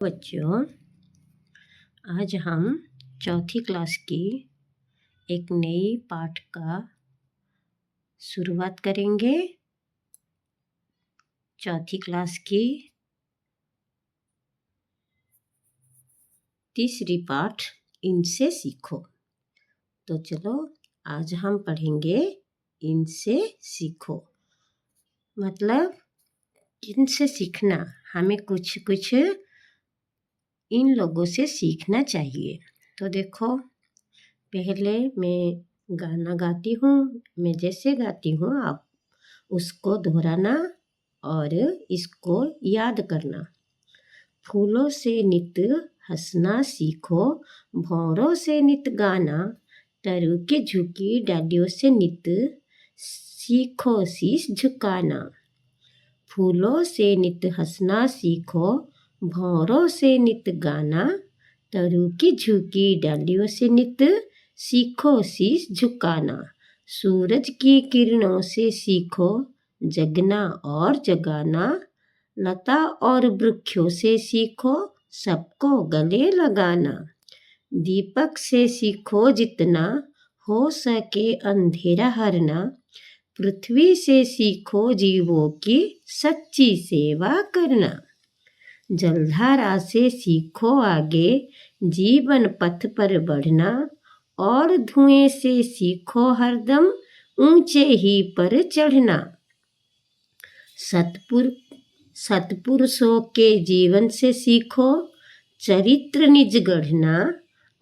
बच्चों, आज हम चौथी क्लास की एक नई पाठ का शुरुआत करेंगे। चौथी क्लास की तीसरी पाठ इनसे सीखो। तो चलो आज हम पढ़ेंगे इनसे सीखो। मतलब इनसे सीखना, हमें कुछ कुछ इन लोगों से सीखना चाहिए। तो देखो, पहले मैं गाना गाती हूँ। मैं जैसे गाती हूँ आप उसको दोहराना और इसको याद करना। फूलों से नित हंसना सीखो, भौरों से नित गाना, तरु की झुकी डालियों से नित सीखो शीश झुकाना। फूलों से नित हंसना सीखो, भौरों से नित गाना, तरु की झुकी डालियों से नित सीखो शीश झुकाना। सूरज की किरणों से सीखो जगना और जगाना, लता और वृक्षों से सीखो सबको गले लगाना। दीपक से सीखो जितना हो सके अंधेरा हरना, पृथ्वी से सीखो जीवों की सच्ची सेवा करना। जलधारा से सीखो आगे जीवन पथ पर बढ़ना, और धुएं से सीखो हरदम ऊंचे ही पर चढ़ना। सत्पुरुषों के जीवन से सीखो चरित्र निज गढ़ना,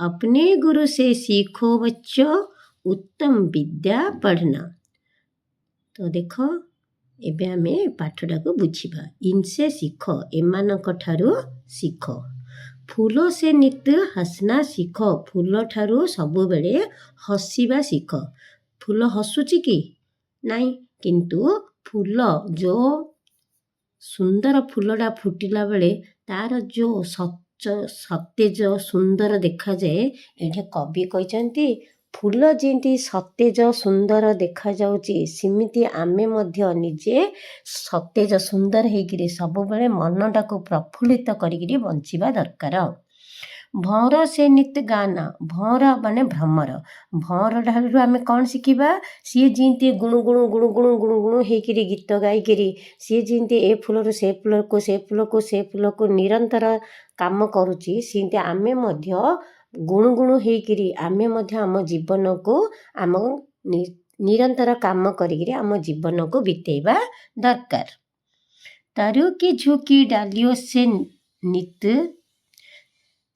अपने गुरु से सीखो बच्चों उत्तम विद्या पढ़ना। तो देखो, एबे आमे पाठटा को बुझिबा। इनसे सीखो, एमानक ठारू सीखो। फूलों से नित्य हंसना सीखो, फूल ठारू सबु बेले हसीबा सीखो। फूल हसुची कि नहीं, किंतु फूल जो सुंदर फूलटा फुटिला बेले तार जो सतेज सुंदर देखा जाए, एठे कवि कहते फूल जेंती सतेज सुंदर देखा जाउची सेमिति आमे मध्य निजे सतेज सुंदर हेकिरि सबुबेले मनटाको प्रफुल्लित करिकिरि बंचिबा दरकार। भौर से नित गाना, भौर माने भ्रमर, भौर ठारू आमे कौन शिखिबा, सी जेंती गुणु गुणु गुणु गुणु गुणु गुणु हेकिरि गीत गाइकिरि सी जेंती ए फूलरू से फूलको से फूलको से फूलको निरंतर काम करूची, सेंती आमे मध्य गुणु गुणु हेकिरि आमे मध्य आम जीवन को आम निरंतर काम करिकिरि आम जीवन को बितेइबा दरकार। तरु की झुकी डालियों से नित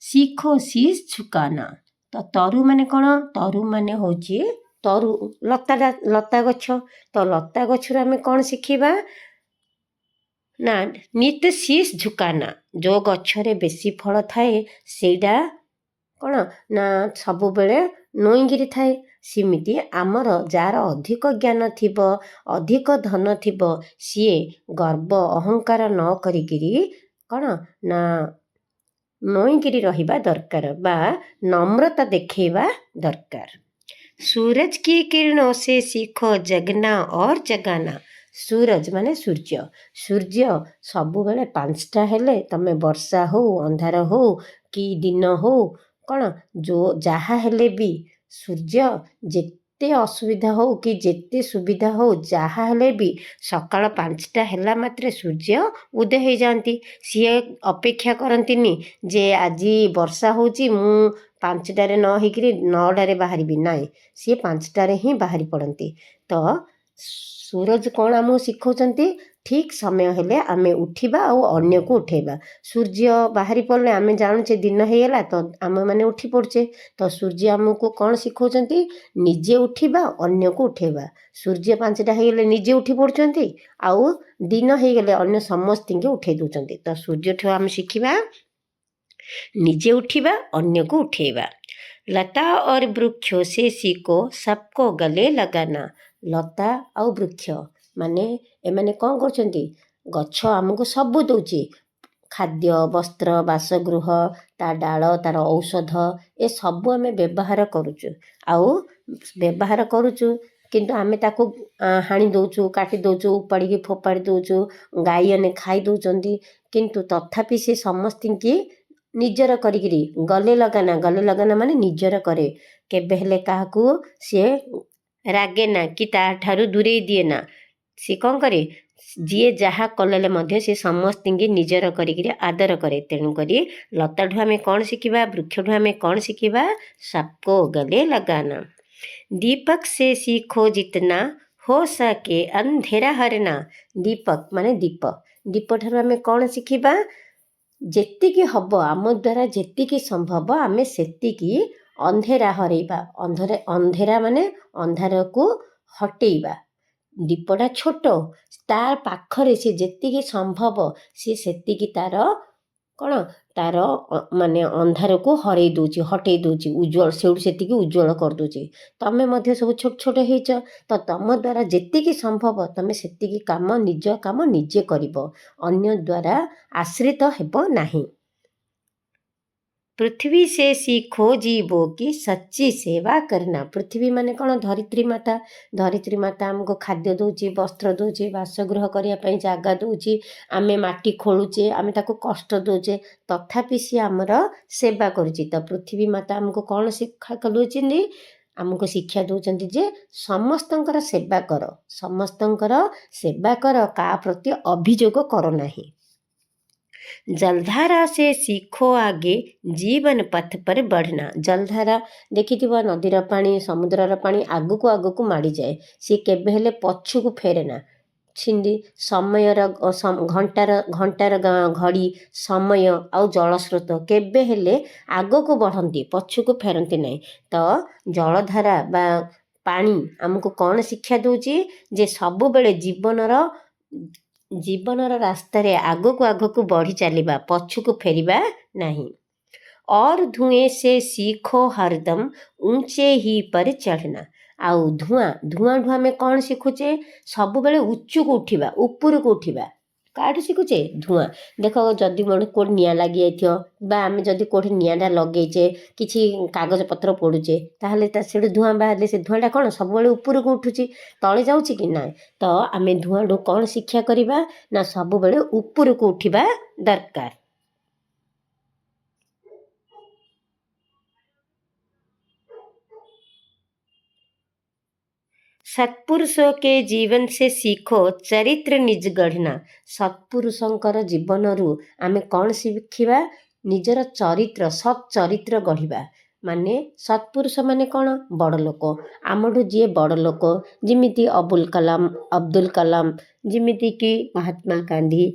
सीखो शीश झुकाना। तो तरु माने कौन, तरु माने होची तरु लता गछ। तो लता गछरु आमे कौन शिखिबा ना नित शीश झुकाना। जो गछरे बेसी फल थाए सेटा कौन ना सबु बेले नोईगिरी थाए, सेमिति आमर जार अधिक ज्ञान थिबो, अधिक धन थिबो, सीए गर्व अहंकार न करिकिरि कौन ना नोईगिरी रहिबा दरकार बा नम्रता देखेबा दरकार। सूरज की किरणों से सीखो जगना और जगाना। सूरज माने सूर्य, सूर्य सबु बेले 5टा हेले तमे वर्षा हो अंधार हो कि दिन हो कौन जो जहा हेले भी सूर्य जेते असुविधा हो कि जेते सुविधा हो जहा हेले भी सकाळ 5टा हेला मात्रे सूर्य उदय हो जाती। सी अपेक्षा करंतिनी जे आज वर्षा होची मु 5टारे न होइकिरि 9टारे बाहरी नाई, सी 5टारे ही बाहरी पड़ती। तो सूरज कौन आमको शिखौचंती, ठीक समय हेले आमे उठिबा और अन्य को उठेबा। सूर्य बाहरी पड़ले आमे जानुचे दिन होगला तो आमे माने उठी पड़चे। तो सूर्य आमको कौन शिखौचंती, निजे उठिबा अन्य को उठेबा। सूर्य 5टा होगले निजे उठी पड़चंती आउ दिन होगले अन्य समस्त के उठे दउचंती। तो सूर्य ठो आमे शिखिबा निजे उठिबा अन्य को उठेबा। लता और वृक्षों से सीखो सबको गले लगाना। लता और वृक्ष माने एमाने कौन करछंती, गछ आमको सबु दउची, खाद्य वस्त्र बासगृह ता डाल तार औषध ए सबु आमे व्यवहार करूचु। आउ व्यवहार करूचु किंतु आमे ताको हाणी दउचु, काटी दउचु, उपाड़ी फोपाड़ी दउचु, गाई अने खाई दउचंती। କିନ୍ତୁ ତଥାପି ସେ ସମସ୍ତଙ୍କୁ ନିଜର କରିକିରି ଗଲେ ଲଗାନା ମାନେ ନିଜର କରେ। କେବେ ହେଲେ କାହାକୁ ସିଏ ରାଗେ ନା କି ତାଠାରୁ ଦୂରେଇ ଦିଏ ନା। ସିଏ କ'ଣ କରେ, ଯିଏ ଯାହା କଲେ ମଧ୍ୟ ସେ ସମସ୍ତଙ୍କୁ ନିଜର କରିକିରି ଆଦର କରେ। ତେଣୁକରି ଲତାଠୁ ଆମେ କ'ଣ ଶିଖିବା, ବୃକ୍ଷଠୁ ଆମେ କ'ଣ ଶିଖିବା, सबको गले लगाना। दीपक से सीखो जितना हो सके अंधेरा हरना। दीपक ମାନେ ଦୀପ, ଦୀପ ଠାରୁ ଆମେ କ'ଣ ଶିଖିବା, ଯେତିକି ହବ ଆମ ଦ୍ୱାରା ଯେତିକି ସମ୍ଭବ ଆମେ ସେତିକି ଅନ୍ଧେରା ହରେଇବା। ଅନ୍ଧେରା ମାନେ ଅନ୍ଧାରକୁ ହଟେଇବା। ଦୀପଟା ଛୋଟ, ତା ପାଖରେ ସେ ଯେତିକି ସମ୍ଭବ ସିଏ ସେତିକି ତାର କ'ଣ, ତାର ମାନେ ଅନ୍ଧାରକୁ ହରେଇ ଦେଉଛି, ହଟେଇ ଦେଉଛି, ଉଜ୍ଜଳ ସେଇଠୁ ସେତିକି ଉଜ୍ଜଳ କରିଦେଉଛି। ତମେ ମଧ୍ୟ ସବୁ ଛୋଟ ଛୋଟ ହେଇଛ, ତ ତମ ଦ୍ୱାରା ଯେତିକି ସମ୍ଭବ ତମେ ସେତିକି କାମ, ନିଜ କାମ ନିଜେ କରିବ, ଅନ୍ୟ ଦ୍ୱାରା ଆଶ୍ରିତ ହେବ ନାହିଁ। पृथ्वी से सीखो जीवो की सच्ची सेवा करना। पृथ्वी माने कौन, धरित्री माता। धरित्री माता आमको खाद्य दौची, वस्त्र दौची, बासगृह करने जगह दौची, आमे माटी खोलुचे, आमे ताको कष्ट दौचे, तथापि सी आमर सेवा करुची। तो पृथ्वी माता आमको कौन शिक्षा दौरान, आमको शिक्षा दौरान जे समस्तंकर सेवा कर, समस्तंकर सेवा कर, का प्रति अभियोग करो नहीं। जलधारा से सीखो आगे जीवन पथ पर बढ़ना। जलधारा देखिथिबा, नदीर पानी, समुद्रर पानी आगको आगको माड़ी जाए, सी केबे हेले पछुको फेरे ना। छिंदी समयर घंटार घड़ी समय आउ जलस्रोत केबे हेले आगको बढ़ंती, पछुको फेरंती नहीं। तो जलधारा बा पानी आमको कौन शिक्षा दौची, जे सबु बेले जीवनर रास्तार आगको आगको बढ़ी चलवा, पछुको फेरिबा नहीं। और धुएं से सीखो हरदम ऊंचे ही पर चढ़ना। आउ धुआं आमे कौन शिखुचे, सब बेले उच्चू को उठिबा, ऊपर को उठिबा। काठू शिखुचे धुआं। देख जदि मोर कोड निया लगी जाइथियो, बा आमे जदि कोड नियाडा लगेइचे, किछि कागज पत्र पोडुचे, ताहले ता सेडु धुआं बाहरले से धुआंटा कौन सब बेले ऊपर को उठुची, तळे जाउची कि ना। तो आमे धुआंडू कौन शिक्षा करिबा ना, सब बेले ऊपर को उठिबा दरकार। सत्पुरुषों के जीवन से सीखो चरित्र निज गढ़ना। सत्पुरुषंकर जीवनरू आमे कौन शिखिबा, निजर चरित्र, सत् चरित्र गढ़िबा। माने सत्पुरुष माने कौन, बड़ लोक, आमठू जी बड़ लोक, जिमिति अब्दुल कलाम, जिमिति कि महात्मा गांधी,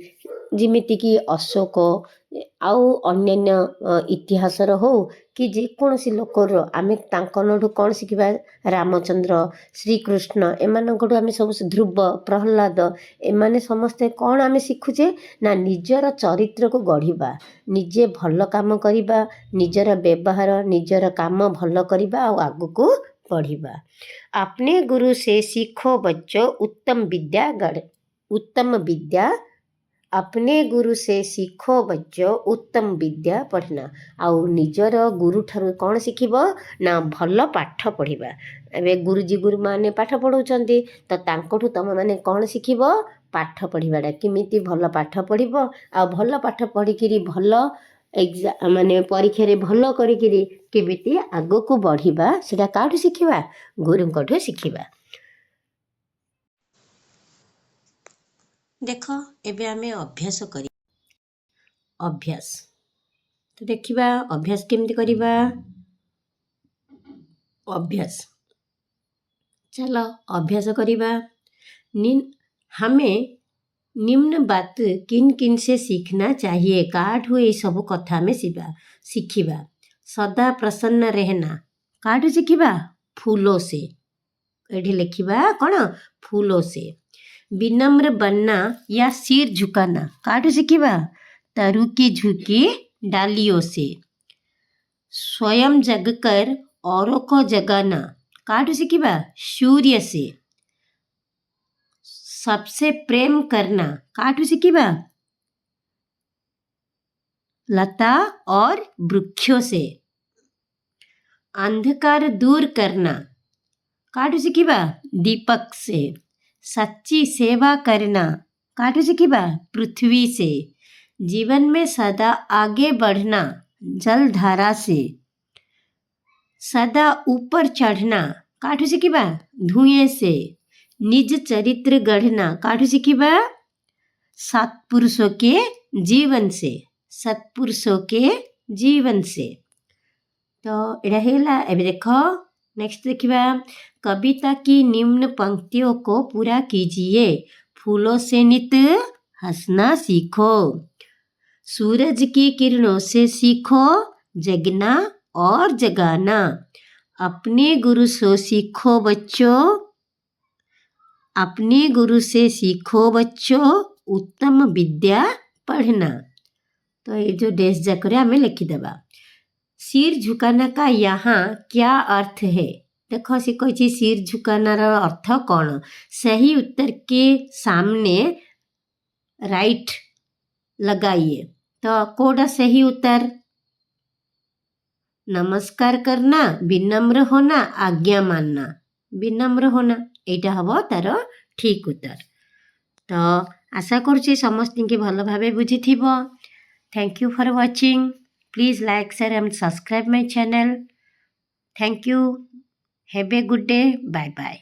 जिमिति कि अशोक, आउ अन्यान्य इतिहासर हो कि जेकोसी लोकर आमे तांकनठू कौन शिखिबा, रामचंद्र, श्रीकृष्ण, एमानकठू आमे सब, ध्रुव, प्रहलाद, एमाने समस्ते कौन आमे शिखुचे ना, निजर चरित्र को गढ़िबा, निजे भल काम करिबा, निजर व्यवहार, निजर काम भल करिबा, आ आगको बढ़िबा। अपने गुरु से सीखो बच्चों उत्तम विद्या। अपने गुरु से सीखो बच्चों उत्तम विद्या पढ़ना। आउ निजर गुरु ठारू कौन शिखिबो ना, भल पाठ पढ़िबा। एबे गुरुजी गुरु माने पाठ पढ़ौचंदी, तो तांकोठू तम माने कौन शिखिबो, पाठ पढ़िबाडा किमिति भल पाठ पढ़िबो, आ भल पाठ पढ़िकिरी भल एग्जाम माने परीक्षा रे भल करिकिरी केमिति आगको बढ़िबा, सेटा काठू शिखिबा, गुरुंकठू शिखिबा। देखो एबे आमे अभ्यास करी, अभ्यास तो देखिबा अभ्यास केमती करिबा। अभ्यास चलो अभ्यास करिबा। हमें निम्न बात किन किन से सीखना चाहिए, काठू ये सब कथा में सीखिबा। सदा प्रसन्न रहना, काठू शिखिबा, फूलों से। एठी लिखिबा कौन, फूलों से। विनम्र बनना या सिर झुकाना, काठू शिखिबा, तरु की झुकी डालियों से। स्वयं जगकर औरों को जगाना, काठू शिखिबा, सूर्य से। सबसे प्रेम करना, काठू शिखिबा, लता और वृक्षों से। अंधकार दूर करना, काठू शिखिबा, दीपक से। सच्ची सेवा करना, काठू शिखिबा, पृथ्वी से। जीवन में सदा आगे बढ़ना जलधारा से, सदा ऊपर चढ़ना काठू शिखिबा धुएं से, निज चरित्र गढ़ना काठू शिखिबा सत्पुरुषों के जीवन से, सत्पुरुषों के जीवन से। तो एटा हेला। एबे देखो नेक्स्ट देखिबा कविता की निम्न पंक्तियों को पूरा कीजिए। फूलों से नित हंसना सीखो, सूरज की किरणों से सीखो जगना और जगाना, अपने गुरु से सीखो बच्चों, अपने गुरु से सीखो बच्चों उत्तम विद्या पढ़ना। तो ये जो डेस जाकर हमें लिखिदेबा। सिर झुकाना का यहाँ क्या अर्थ है? देखो सी कही सिर झुकानार अर्थ कौन? सही उत्तर के सामने राइट लगाइए। तो कोड़ा सही उत्तर? नमस्कार करना, विनम्र होना, आज्ञा मानना। विनम्र होना एटा हबो तार ठीक उत्तर। तो आशा करुच्ची समस्त के भल भावे बुझीथिबो। Thank you for watching. Please like share and subscribe my channel. Thank you. Have a good day. Bye bye.